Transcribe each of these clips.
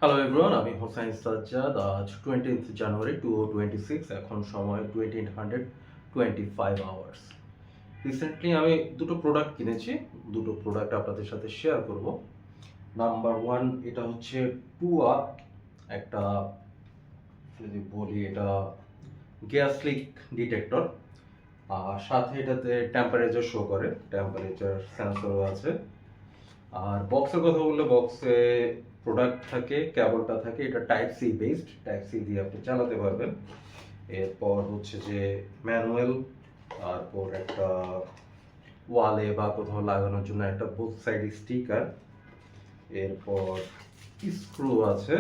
Hello everyone, আমি হোসাইন সাজ্জাদ। আজ 20th জানুয়ারি 2026, এখন সময় 2025 আওয়ার্স। রিসেন্টলি আমি দুটো প্রোডাক্ট কিনেছি। দুটো প্রোডাক্ট আপনাদের সাথে শেয়ার করব। নাম্বার ওয়ান, এটা হচ্ছে টুয়া, একটা যদি বলি এটা গ্যাস লিক ডিটেক্টর। আর সাথে এটাতে টেম্পারেচার শো করে, টেম্পারেচার সেন্সরও আছে। আর বক্সের কথা বললে বক্সে প্রোডাক্ট থাকে, কেবলটা থাকে, এটা type C based, type C দিয়ে আপনি চালাতে পারবেন। এরপর হচ্ছে যে ম্যানুয়াল, তারপর একটা ওয়ালে বা কোথাও লাগানোর জন্য একটা বোথ সাইড স্টিকার, এরপর স্ক্রু আছে,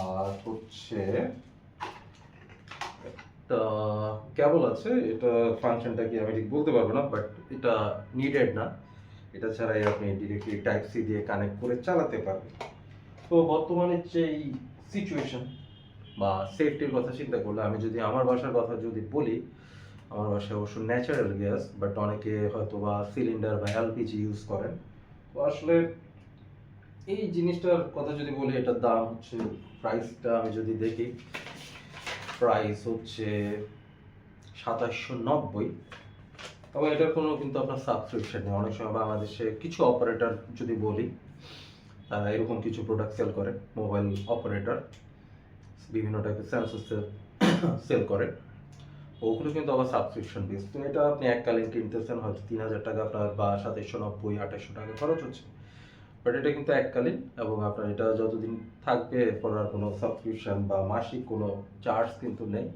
আর হচ্ছে একটা কেবল আছে। এটা ফাংশনটা কি আমি ঠিক বলতে পারবো না, বাট এটা নিডেড না। এটা ছাড়াই আপনি ডিরেক্টলি টাইপ সি দিয়ে কানেক্ট করে চালাতে পারবেন। তো বর্তমানে যেই সিচুয়েশন বা সেফটির কথা চিন্তা করলে, আমি যদি আমার বাসার কথা যদি বলি, আমার বাসায় অবশ্য ন্যাচারাল গ্যাস, বাট অনেকে হয়তো বা সিলিন্ডার বা এলপিজি ইউজ করেন। তো আসলে এই জিনিসটার কথা যদি বলি, এটার দাম হচ্ছে, প্রাইসটা আমি যদি দেখি, প্রাইস হচ্ছে 2790। তবে এটার কোনো কিন্তু আপনার সাবস্ক্রিপশন নেই। অনেক সময় বাংলাদেশে কিছু অপারেটর যদি বলি, তারা এরকম কিছু প্রোডাক্ট সেল করে, মোবাইল অপারেটর বিভিন্ন টাইপের সেন্সর সেল করে। ওগুলো কিন্তু আবার সাবস্ক্রিপশন বেস। তো এটা আপনি এককালীন কিনতেছেন, হয়তো 3000 টাকা আপনার বা 2790 2800 টাকা খরচ হচ্ছে, বাট এটা কিন্তু এককালীন, এবং আপনার এটা যতদিন থাকবে এরপর আর কোনো সাবস্ক্রিপশন বা মাসিক কোনো চার্জ কিন্তু নেই।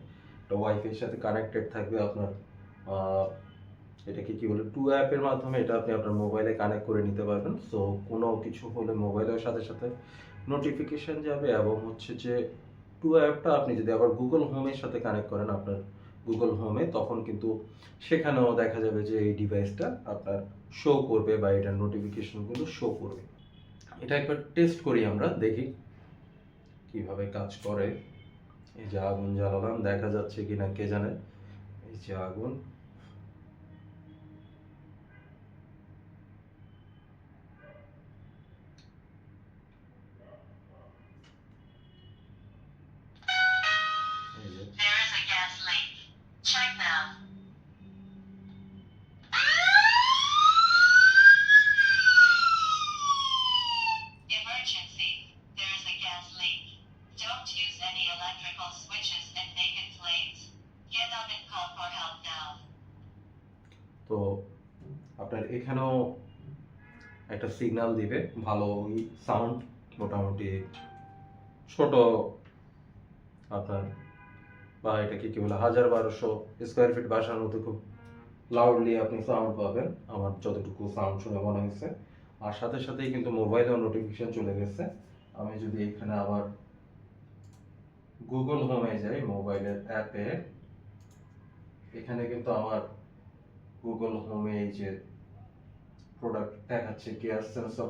এটা ওয়াইফাইয়ের সাথে কানেক্টেড থাকবে আপনার। এটাকে কি বলে, টু অ্যাপের মাধ্যমে এটা আপনি আপনার মোবাইলে কানেক্ট করে নিতে পারবেন। সো কোনো কিছু হলে মোবাইলের সাথে সাথে নোটিফিকেশন যাবে, এবং হচ্ছে যে টু অ্যাপটা আপনি যদি আবার গুগল হোমের সাথে কানেক্ট করেন আপনার গুগল হোমে, তখন কিন্তু সেখানেও দেখা যাবে যে এই ডিভাইসটা আপনার শো করবে বা এটার নোটিফিকেশনগুলো শো করবে। এটা একবার টেস্ট করি, আমরা দেখি কিভাবে কাজ করে। এই যে আগুন জ্বালালাম, দেখা যাচ্ছে কিনা কে জানে। এই যে আগুন, এই যে There is a gas leak. Check now. Emergency. There is a gas leak. Don't use any electrical switches and naked flames. Get up and call for help now. তো আপনার এখানেও একটা সিগন্যাল দিবে, ভালো সাউন্ড, মোটামুটি ছোট আপনার, বা এটাকে কি বলে, 1000-1200 স্কোয়ার ফিট বাসার মধ্যে খুব লাউডলি আপনি সাউন্ড পাবেন, আমার যতটুকু সাউন্ড শুনে মনে হয়েছে। আর সাথে সাথেই কিন্তু মোবাইলেও নোটিফিকেশন চলে গেছে। আমি যদি এখানে আবার গুগল হোমে যাই, মোবাইলের অ্যাপে, এখানে কিন্তু আমার গুগল হোমে এই যে প্রোডাক্ট দেখাচ্ছে, গ্যাস সেন্সর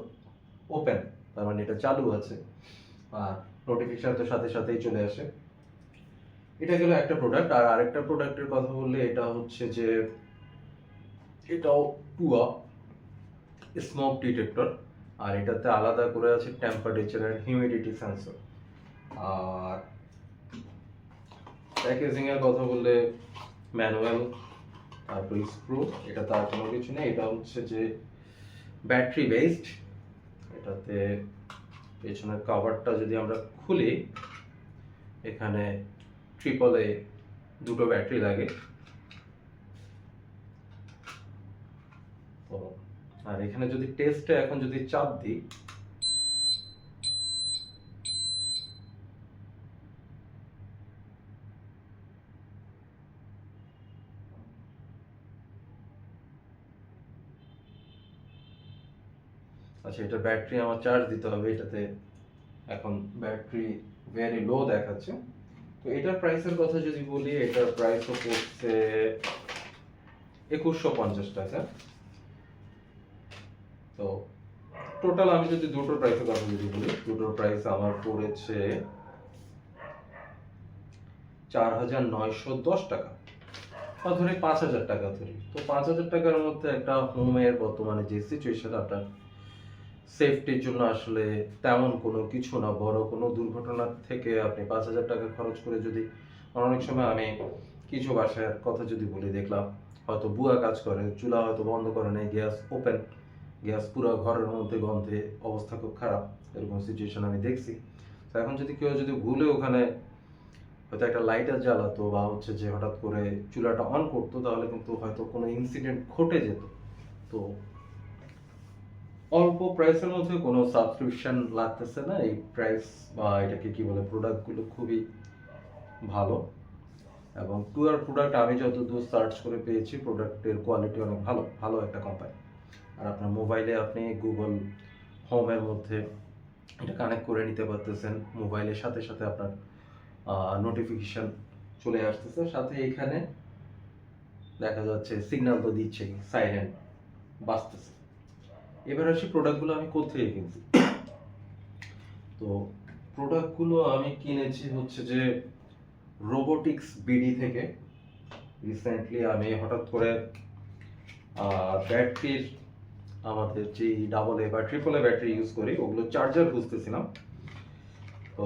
ওপেন, তার মানে এটা চালু আছে। আর নোটিফিকেশন তো সাথে সাথেই চলে আসে। এটা গেল একটা প্রোডাক্ট। আর আরেকটা প্রোডাক্টের কথা বললে, এটা হচ্ছে যে এটাও টুয়া স্মোক ডিটেক্টর। আর এটাতে আলাদা করে আছে টেম্পারেচার এন্ড হিউমিডিটি সেন্সর। আর প্যাকেজিং এর কথা বললে ম্যানুয়াল, তারপর স্ক্রু, এটা তার কোনো কিছু নেই। এটা হচ্ছে যে ব্যাটারি বেসড। এটাতে পেছনের কভারটা যদি আমরা খুলি, এখানে ট্রিপল এ দুটো ব্যাটারি লাগে। তো আর এখানে যদি টেস্টে এখন যদি চাপ দিই, আচ্ছা এটা ব্যাটারি আমার চার্জ দিতে হবে, এটাতে এখন ব্যাটারি ভেরি লো দেখাচ্ছে। তো এটার প্রাইসের কথা যদি বলি, এটার প্রাইসও পড়ছে 2150 টাকা। তো টোটাল আমি যদি দুটোর প্রাইসের কথা যদি বলি, দুটোর প্রাইস আমার পড়েছে 4910 টাকা, বা ধরে 5000 টাকা ধরি। তো 5000 টাকার মধ্যে একটা হোমের বর্তমানে যে সিচুয়েশন, আপনার সেফটির জন্য আসলে তেমন কোনো কিছু না, বড় কোনো দুর্ঘটনা থেকে আপনি 5,000 টাকা খরচ করে যদি, অনেক সময় আমি কিছু বাসার কথা যদি বলি, দেখলাম হয়তো ভুয়া কাজ করে, চুলা হয়তো বন্ধ করে নেয়, গ্যাস ওপেন, গ্যাস পুরো ঘরের মধ্যে গন্ধে অবস্থা খুব খারাপ, এরকম সিচুয়েশন আমি দেখছি। তো এখন যদি কেউ যদি ভুলে ওখানে হয়তো একটা লাইটার জ্বালাতো বা হচ্ছে যে হঠাৎ করে চুলাটা অন করতো, তাহলে কিন্তু হয়তো কোনো ইনসিডেন্ট ঘটে যেত। তো অল্প প্রাইসের মধ্যে কোনো সাবস্ক্রিপশন লাগতেছে না, এই প্রাইস বা এটাকে কি বলে, প্রোডাক্টগুলো খুবই ভালো। এবং টুয়ার প্রোডাক্ট আমি যতদূর সার্চ করে পেয়েছি, প্রোডাক্টের কোয়ালিটি অনেক ভালো, ভালো একটা কোম্পানি। আর আপনার মোবাইলে আপনি গুগল হোমের মধ্যে এটা কানেক্ট করে নিতে পারতেছেন, মোবাইলের সাথে সাথে আপনার নোটিফিকেশন চলে আসতেছে, সাথে এখানে দেখা যাচ্ছে সিগন্যাল তো দিচ্ছে, সাইরেন বাজতেছে। এবার আসি প্রোডাক্টগুলো আমি কোথায় কিনছি। তো প্রোডাক্টগুলো আমি কিনেছি হচ্ছে যে রোবোটিক্স বিডি থেকে। রিসেন্টলি আমি হঠাৎ করে ব্যাটারির, আমাদের যে ডাবল এ বা ট্রিপল এ ব্যাটারি ইউজ করি, ওগুলো চার্জার খুঁজতেছিলাম। তো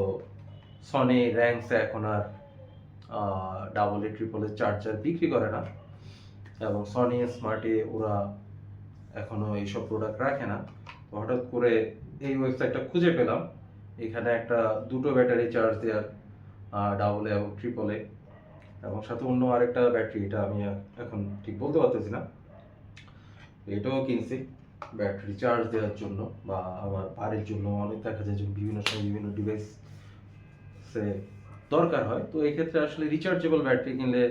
সনি র্যাংসে এখন আর double A triple A charger বিক্রি করে না, এবং সনি স্মার্টে ওরা এখনো এইসব প্রোডাক্ট রাখে না। তো হঠাৎ করে এই ওয়েবসাইটটা খুঁজে পেলাম, এখানে একটা দুটো ব্যাটারি চার্জ দেওয়ার, ডাবল এ এবং ট্রিপল এ, এবং সাথে অন্য আরেকটা ব্যাটারি, এটা আমি এখন ঠিক বলতে পারতেছি না। এটাও কিনছি ব্যাটারি চার্জ দেওয়ার জন্য, বা আমার বাড়ির জন্য। অনেক দেখা যায় যে বিভিন্ন সময় বিভিন্ন ডিভাইসে দরকার হয়, তো এই ক্ষেত্রে আসলে রিচার্জেবল ব্যাটারি কিনলে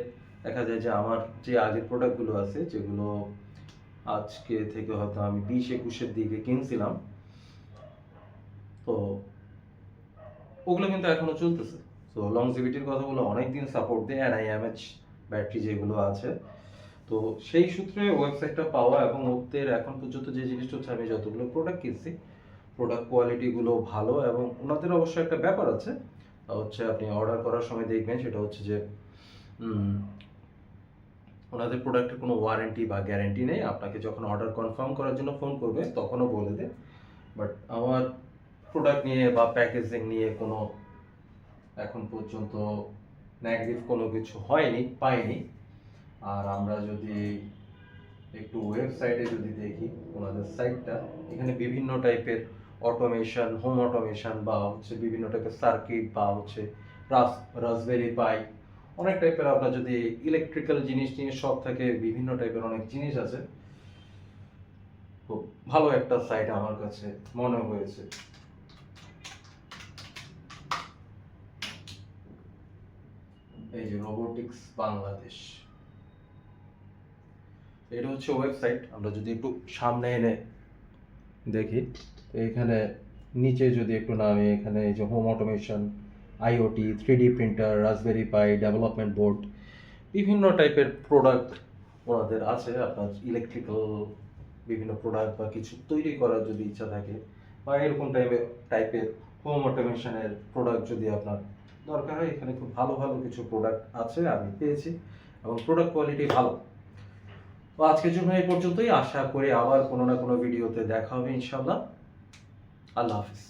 দেখা যায় যে আমার যে আগের প্রোডাক্টগুলো আছে, যেগুলো আজকে থেকে হয়তো আমি 20-21-এর দিকে কিনছিলাম, তো ওগুলো কিন্তু এখনো চলতেছে। তো লংজিভিটির কথা বলে অনেক দিন সাপোর্ট দেয় NIMH ব্যাটারি যেগুলো আছে। তো সেই সূত্রে ওয়েবসাইটটা পাওয়া, এবং ওদের এখন পর্যন্ত যে জিনিসটা হচ্ছে, আমি যতগুলো প্রোডাক্ট কিনছি, প্রোডাক্ট কোয়ালিটিগুলো ভালো। এবং ওনাদের অবশ্যই একটা ব্যাপার আছে, তা হচ্ছে আপনি অর্ডার করার সময় দেখবেন, সেটা হচ্ছে যে ওনাদের প্রোডাক্টের কোনো ওয়ারেন্টি বা গ্যারেন্টি নেই। আপনাকে যখন অর্ডার কনফার্ম করার জন্য ফোন করবে, তখনও বলে দেয়। বাট আমার প্রোডাক্ট নিয়ে বা প্যাকেজিং নিয়ে কোনো এখন পর্যন্ত নেগেটিভ কোনো কিছু হয়নি, পাইনি। আর আমরা যদি একটু ওয়েবসাইটে যদি দেখি ওনাদের সাইটটা, এখানে বিভিন্ন টাইপের অটোমেশন, হোম অটোমেশন, বা হচ্ছে বিভিন্ন টাইপের সার্কিট, বা হচ্ছে রাসবেরি পাই, অনেক টাইপের, আপনার যদি ইলেকট্রিক্যাল জিনিস নিয়ে সব থাকে, বিভিন্ন টাইপের অনেক জিনিস আছে। খুব ভালো একটা সাইট আমার কাছে মনে হয়েছে। এই যে রোবোটিক্স বাংলাদেশ, এটা হচ্ছে ওয়েবসাইট। আমরা যদি একটু সামনে এনে দেখি, তো এখানে নিচে যদি একটু নামে, এখানে এই যে home automation, IoT, 3D printer, Raspberry Pi, development board, বিভিন্ন টাইপের প্রোডাক্ট ওনাদের আছে। আপনার ইলেকট্রিক্যাল বিভিন্ন প্রোডাক্ট বা কিছু তৈরি করার যদি ইচ্ছা থাকে, বা এরকম টাইপের হোম অটোমেশনের প্রোডাক্ট যদি আপনার দরকার হয়, এখানে খুব ভালো ভালো কিছু প্রোডাক্ট আছে, আমি পেয়েছি, এবং প্রোডাক্ট কোয়ালিটি ভালো। তো আজকের জন্য এই পর্যন্তই। আশা করি আবার কোনো না কোনো ভিডিওতে দেখা হবে ইনশাআল্লাহ। আল্লাহ হাফিজ।